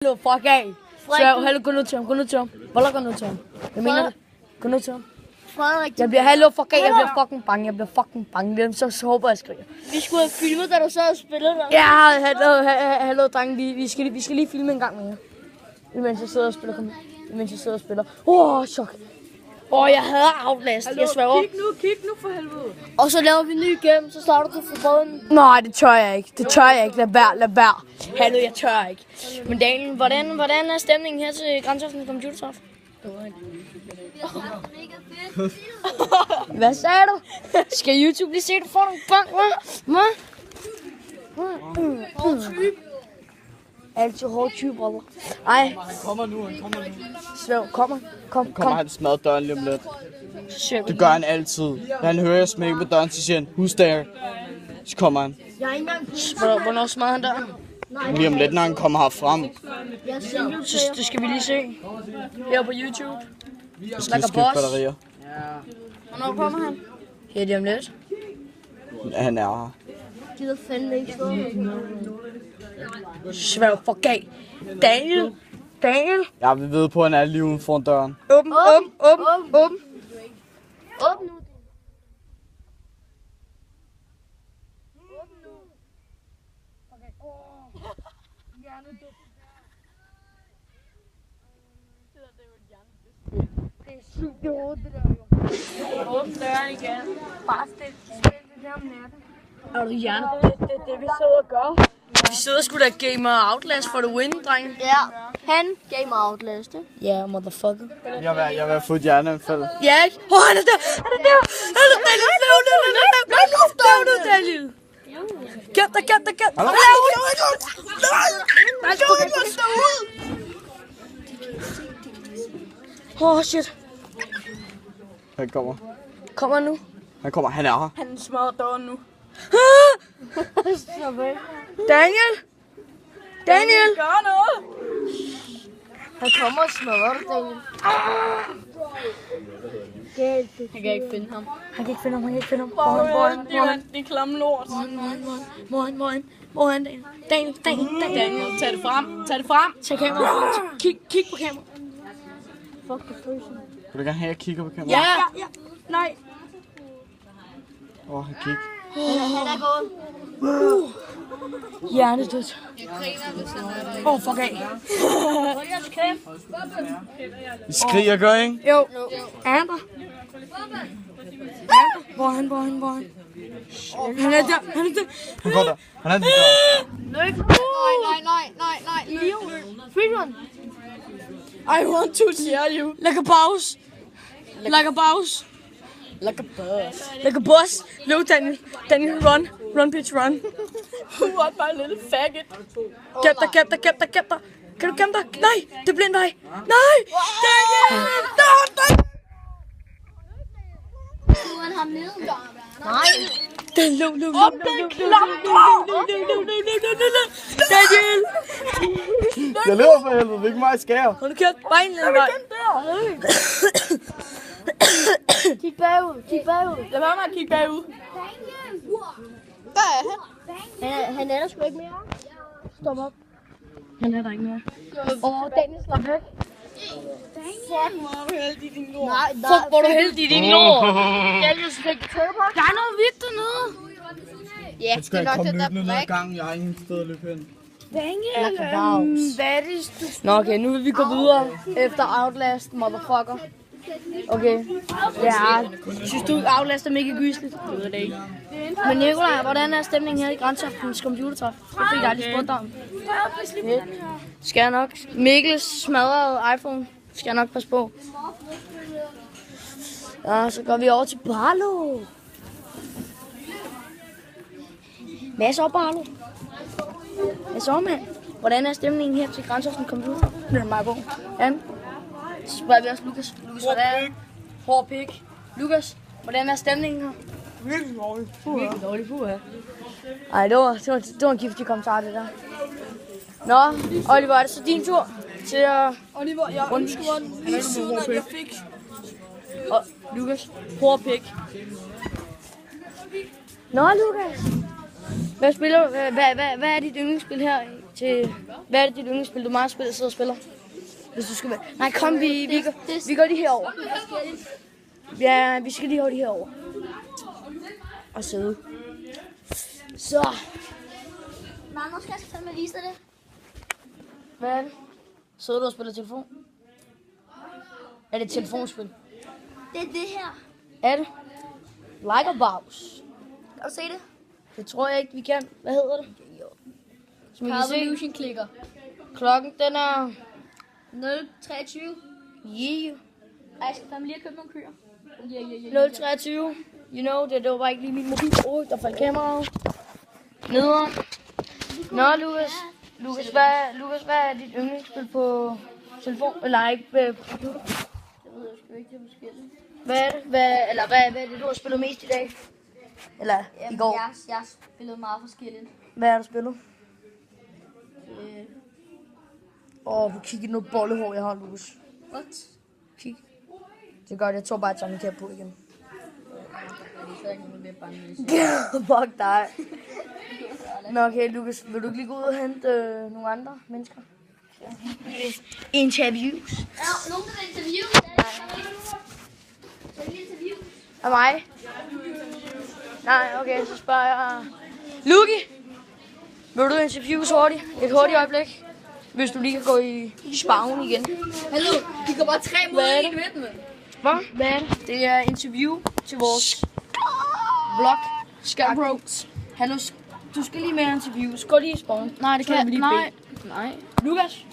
Hallo, fuck af. Så, hallo, gå ned til ham, gå ned til ham. Voller, gå ned til ham. Jeg mener det. Gå ned til ham. Frederik, Jeg bliver, hallo, fuck af, jeg bliver fucking bange, jeg bliver fucking bange. Så håber jeg skriger. vi skulle have filmet, da du sad og spillede der. Ja, hallo, drenge, vi skal lige filme en gang mere. Imens jeg sidder og spiller, chok. Jeg hader Outlast, jeg sværger. Kig nu for helvede. Og så laver vi en ny game, så starter du for båden. Nej, det tør jeg ikke. Lad være. Hallo, jeg tør ikke. Men Daniel, hvordan er stemningen her til Grænseaften Computertræf? Hvad sagde du? Skal YouTube lige se, at du får nogle bank, hva'? Altid hård type, brother. Ej. Han kommer nu. Svæv, kom. Kommer han smadrer døren lige om lidt. Svæv. Det gør han altid. Han hører jeg smække på døren, så siger han, who's there? Så kommer han. Hvornår smadrer han der? Lige om lidt, når han kommer herfrem. Så det skal vi lige se. Her på YouTube. Så skal vi skifte batterier. Hvornår kommer han? Her lige om lidt. Han er her. Gider fandme ikke stå. Svæv, fuck af. Daniel. Ja, vi ved på, at han er lige uden foran døren. Åben. Åbn nu. Åbn døren igen. Bare stil det om natten. Er du hjerne? Det vi sidder og gør. Vi sidder sgu da gamer Outlast for the win, drenge. Ja, han gamer Outlast. Ja, motherfucker. Jeg vil have fået et hjerneanfald. Ja, ikke? Han er der! Daniel! Gæt dig! Shit. Han kommer. Kommer nu. Han er her. Han smadrer døren nu. Daniel! Gør noget! Han kommer og smadrer dig, Daniel. Han kan ikke finde ham. Det er klamme lort. Hvor er Daniel? Daniel, tag det frem. Tag kameraet. Kig på kameraet. Fuck the person. Vil du gerne have, at jeg kigger på kameraet? Ja. Nej. Han kigger. Han er gået. Hjernedødt. Fuck af. I skriger, gør, ikke? Jo. Er han der? Hvor er han? Han er der. Han går der. Han er lige der. Nej. Idiot. Freerun. I want to share you. Like a boss. No, Daniel, run, bitch, run. What my little faggot. Gæt dig. Kan du gemme dig? Nej, det bliver en vej. Nej, Daniel! Han ham nede. Nej. Daniel! Jeg lever for helvede, det er ikke mig, skære. Hold nu kæft, bare en lille vej. Kig bagud. Lad være med at kigge bagud. Han er der sgu ikke mere. Stop op. Han er der ikke mere. Daniel slap væk. Fuck, hvor er du heldig i din lort. Nej. Fuck, hvor er du heldig i din lort. Daniel fik tøber. Der er noget hvidt dernede. Ja, Jeg skal komme løbende ned ad gangen, jeg har ingen sted at løbe hen. Hvad er det? Nå, okay, nu vil vi gå videre efter Outlast, motherfucker. Okay. Ja, synes du Outlast er mega gysligt? Det ved det ikke. Men Nikolaj, hvordan er stemningen her i Grænseaftens Computertræf? Det fik jeg aldrig spurgt om. Skal jeg nok. Mikkels smadrede iPhone. Skal jeg nok passe på. Ja, så går vi over til Barlo. Hvad så, Barlo? Hvad så, mand? Hvordan er stemningen her til Grænseaftens Computertræf? Det er meget god. Ja. Så spørger vi også Lukas. Hvordan er hård pik. Lukas, hvordan er stemningen her? Virkelig dårligt. Virkelig dårligt, puha. Ej, det var en giftig kommentar, det der. Nå, Oliver, er det så din tur til at... Oliver, jeg ønsker lige siden, at jeg fik... Og Lukas, hård pik. Nå, Lukas. Hvad spiller du? Hvad er dit yndlingsspil her til... Hvad er det dit yndlingsspil, du meget sidder og spiller? Hvis du skal være... Nej, kom, vi går lige herover. Ja, vi skal lige over de herover. Og sidde. Så. Nej, nu skal jeg fandme vise dig det. Hvad er det? Sidder du og spiller telefon? Er det et telefonspil? Det er det her. Er det? Like a Box. Kan du se det? Det tror jeg ikke, vi kan. Hvad hedder det? Som I kan se. Revolution klikker. Klokken, den er... 023. Yeah. Ej, jeg skal fandme lige købe nogle køer. 023. You know, det var bare ikke lige min mobil. Der faldt kameraet. Nederen. Nå, Lukas, hvad er dit yndlingsspil på telefon? Eller ikke på computer? Det ved jeg sgu ikke, det er forskelligt. Hvad er det? Hvad er det, du har spillet mest i dag? Eller i går? Jeg har spillet meget forskelligt. Hvad er du spillet? Du kigger noget bollehår, jeg har, Lukas. What? Kig. Det er godt, jeg tror bare, at jeg tager min kæp på igen. Fuck dig. Nå okay, Lukas, vil du ikke lige gå ud og hente nogle andre mennesker? Ja. Interviews. Ja, nogen der vil interview. Af mig? Nej, okay, så spørger jeg... Luki! Vil du interviews hurtigt? Et hurtigt øjeblik? Hvis du lige kan gå i spaven igen. Hallo, de går bare 3 mod 1 med. Hvad er det? Det er interview til vores vlog. Skyroads. Hallo, du skal lige med interviews. Gå lige i spawn. Nej, det kan vi lige bede. Nej. Lukas?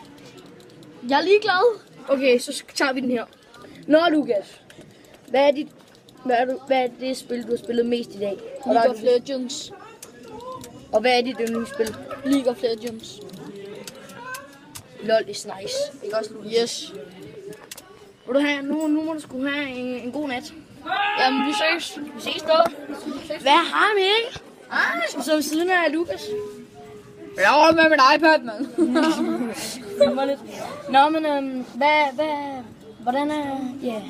Jeg er ligeglad. Okay, så tager vi den her. Nå, Lukas. Hvad er det spil, du har spillet mest i dag? League of Legends. Og hvad er dit yndlingsspil? League of Legends. LOL is nice. Ikke også, Lukas? Yes. Vil du have, nu må du sgu have en god nat. Jamen, vi ses. Vi ses da. Hvad har vi ikke? Så ved siden af Lukas. Jeg er med min iPad, mand. Nå, men hvordan er... Ja...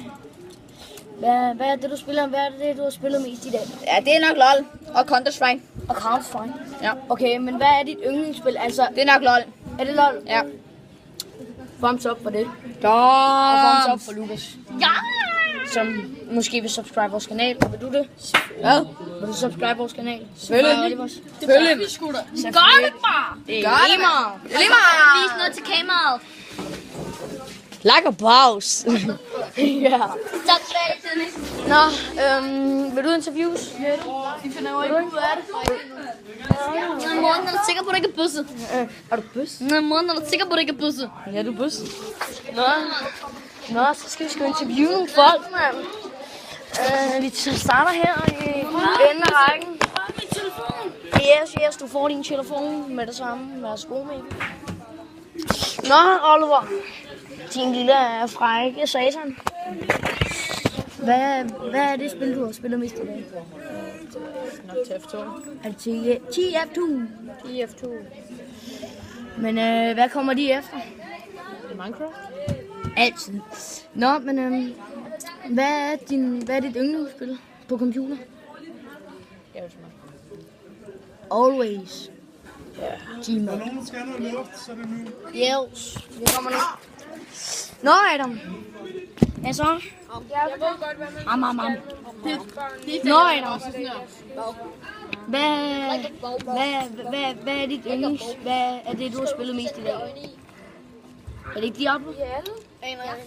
Hvad er det, du spiller? Hvad er det, du har spillet mest i dag? Ja, det er nok LOL. Og Counter-Strike. Og Counter-Strike? Ja. Okay, men hvad er dit yndlingsspil? Altså, Det er nok LOL. er det LOL? Ja. Thumbs up for det. Ja. Og thumbs up for Lukas. Ja. Som måske vil subscribe vores kanal. Vil du det? Ja. Vil du subscribe vores kanal? Selvfølgelig. Selvfølgelig. Vi sgu da. Gør det bare! Det er lige meget. Det er lige meget. Vis noget til kameraet. Like a boss. Ja. Tak for det. Nå, vil du interviews? Vi finder jo ikke ud af det. Morgen, er du sikker på, at du ikke er bøsse? Er du bøs? Morgen, er du sikker på, at du ikke er bøsse? Ja, du er bøs. Nå, så skal vi sgu interviewe nogle folk, mand. Vi starter her i enden af rækken. Yes, du får din telefon med det samme. Værsgo med. Nå, Oliver. Din lille frække satan. Hvad er det spil, du har spillet mest i dag? Nok TF2. Er det TF2? TF2. Men hvad kommer de efter? Minecraft? Altid. Nå, men hvad er dit yndlingsspil på computer? Always. Gmail. Når nogen skal have noget luft, så er det nu. Yes, det kommer nu. Nå, Adam. Hvad så? Jeg ved godt, hvad man... Nå, Adam. Hvad er dit yndlings? Hvad er det, du har spillet mest i dag? Er det ikke Diablo?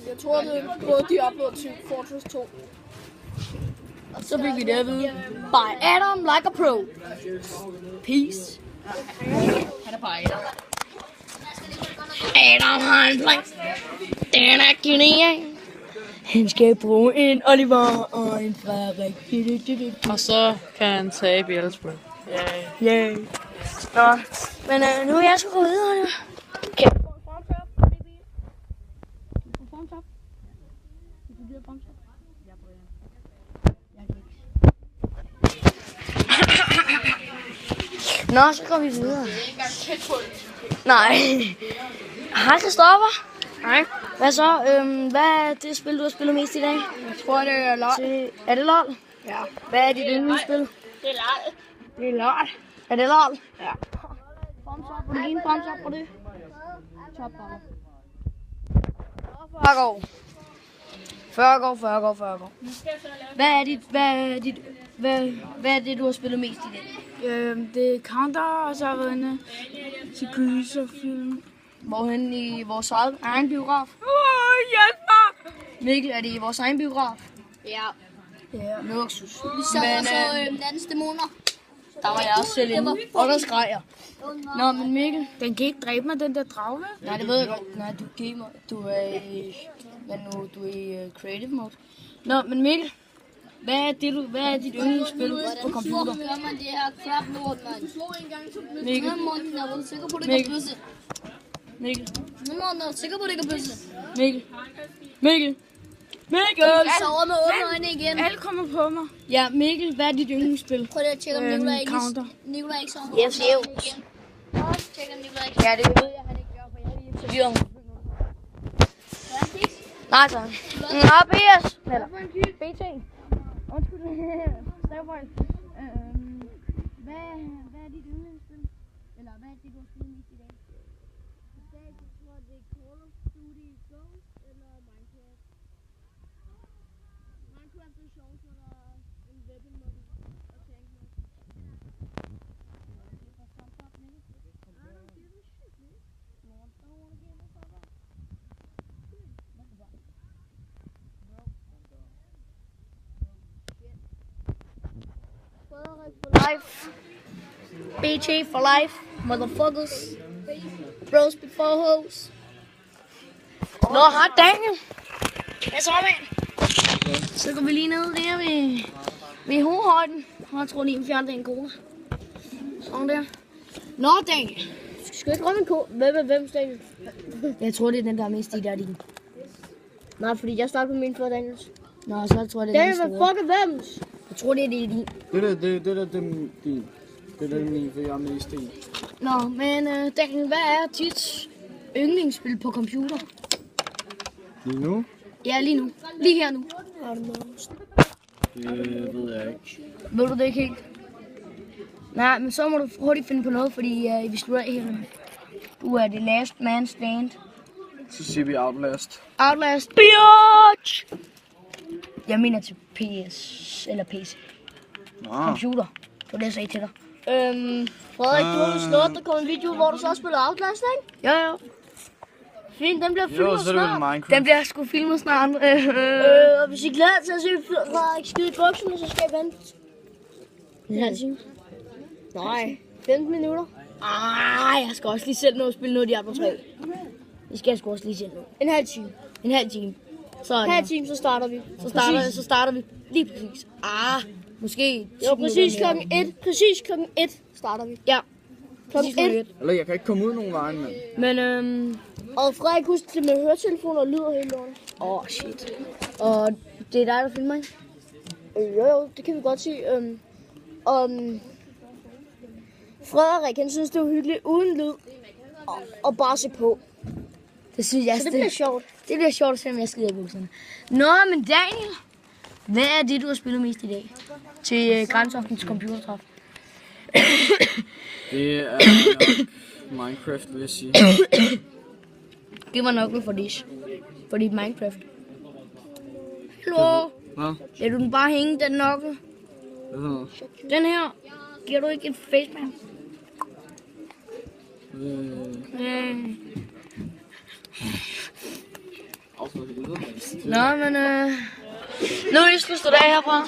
Jeg tror, det er både Diablo og Fortress 2. Så fik vi det at vide. By Adam like a pro. Peace. Han er på Adam. Adam har en plan. Den er genial. Han skal bruge en Oliver og en Frederik. Og så kan han tabe i alle spil. Yeah. Nå, men nu er jeg så gå videre nu. Kan jeg få en thumbs up? Kan du få en thumbs up? Kan du give en thumbs up? Nå, så går vi videre. Nej. Hej, Christoffer. Hej. Hvad så? Hvad er det spil, du har spillet mest i dag? Jeg tror, det er LOL. Er det LOL? Ja. Hvad er dit yndlingsspil? Det er LOL. Det er LOL. Er det LOL? Ja. Thumbs up på det ene, thumbs up på det. Top bare. 40 år. Hvad er det, du har spillet mest i dag? Det er Counter, og så har jeg været inde til gyserfilm. Hvorhen i vores egen biograf? Hjælp mig! Mikkel, er det i vores egen biograf? Ja. Luksus. Vi sad og så Nattens Dæmoner. Der var jeg også selv inde, og der skreg jeg. Nå, men Mikkel. Den kan ikke dræbe mig, den der drage. Nej, det ved jeg godt. Nej, du er gamer. Du er i creative mode. Nå, men Mikkel. Hvad er dit yndlingsspil på computer? Hvorfor gør man det her crap lort, mand? Mikkel. Morten, jeg er sikker på, det kan bøsse. Mikkel. Morten, jeg er sikker på, det kan bøsse. Mikkel. Jeg sover med åbne øjne igen. Alle kommer på mig. Ja, Mikkel, hvad er dit yndlingsspil? Prøv lige at tjekke, om Nikolaj Counter. ikke sover. Yes. Tjek, om Nikolaj ikke Ja, det ved jeg, han ikke gør, for jeg har lige interviewet ham. Nej, så. Nå, PS. Eller, BT. Undskyld. Stavfejl. Hvad er dit yndlingsspil? Eller hvad er det, du har spillet mest i dag? I dag, så tror jeg, det er Call of Duty Ghost eller Minecraft. Minecraft er sjovt, for der er en weapon mode og tank mode. Life. BT for life. Motherfuckers. Bros before hoes. Nå, hej Daniel. Hvad så, mand? Så går vi lige ned der ved hovedhøjden. Og jeg tror lige, vi fjerner den cola. Sådan der. Nå, Daniel. Skal ikke rømme en cola? Hvem Daniel? Jeg tror, det er den, der er mest i der din. Nej, fordi jeg starter på min før, Daniels. Nå, så tror jeg, det er den store. Daniel, hvad fuck er hvems? Jeg tror, det er din. Det er min, for jeg er mest i. Nå, men Daniel, hvad er dit yndlingsspil på computer? Lige nu? Ja, lige nu. Lige her nu. Det ved jeg ikke. Ved du det ikke helt? Nej, men så må du hurtigt finde på noget, fordi vi slutter af her. Du er the last man stand. Så siger vi Outlast. Outlast, bitch! Jeg mener til PS, eller PC. Computer. Det var det, jeg sagde til dig. Frederik, du har slået, der kom en video, hvor du så spiller Outlast, ikke? Ja. Fint, den bliver filmet så er det vel snart. Minecraft. Den bliver sgu filmet snart. Og hvis I glæder til at se Frederik skide i bukserne, så skal jeg vente. En halv time. Nej, 15 minutter. Jeg skal også lige selv nå at spille noget af de andre 3. Det skal jeg sgu også lige selv nå. En halv time. En halv time. En halv time, så starter vi. Så starter vi lige præcis. Måske. Jo, præcis klokken 1. Præcis klokken 1 starter vi. Ja. Klokken 1. Eller jeg kan ikke komme ud nogen vejen, mand. Men Og Frederik, husk det med høretelefoner og lyder helt lortet. shit. Og det er dig, der filmer, ikke? Jo, det kan vi godt sige. Frederik, han synes, det er hyggeligt uden lyd. Og bare se på. Det synes jeg. Så det bliver sjovt. Det bliver sjovt, selvom jeg skider i bukserne. Nå, men Daniel. Hvad er det, du har spillet mest i dag? Til Grænseoftens computertræf. Det er nok Minecraft, vil jeg sige. Det var nok for dit. For dit Minecraft. Hallo? Hvad? Lader du den bare hænge, den nokkel? Den her. Giver du ikke en facepalm? Nå, men nu er det slut dag herfra.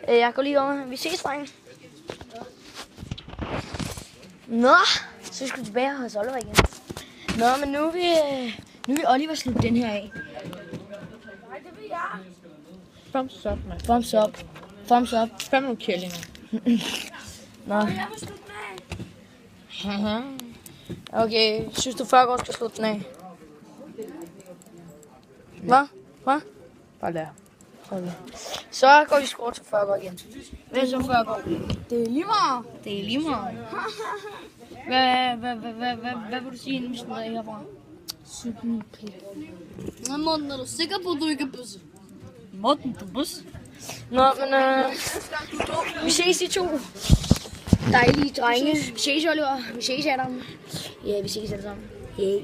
Jeg går lige over. Vi ses, drenge. Nå, så skal vi tilbage hos Oliver igen. Nå, men nu vil Oliver slutte den her af. Thumbs up, mand. Thumbs up. Thumbs up. 5 nogle kællinger. Nå. Okay, synes du 40 år skal slutte den af? Hvad? Bare lad. Okay. Så går vi sgu til 40 år igen. Hvad er så 40 år? Det er lige meget. Det er lige meget. Hvad vil du sige, inden vi slutter af herfra? Nå, Morten, er du sikker på, at du ikke er bøsse? Morten, du bus. Nå, men vi ses i 2. Dejlige drenge. Vi ses, Oliver. Vi ses, Adam. Ja, vi ses alle sammen. Hey.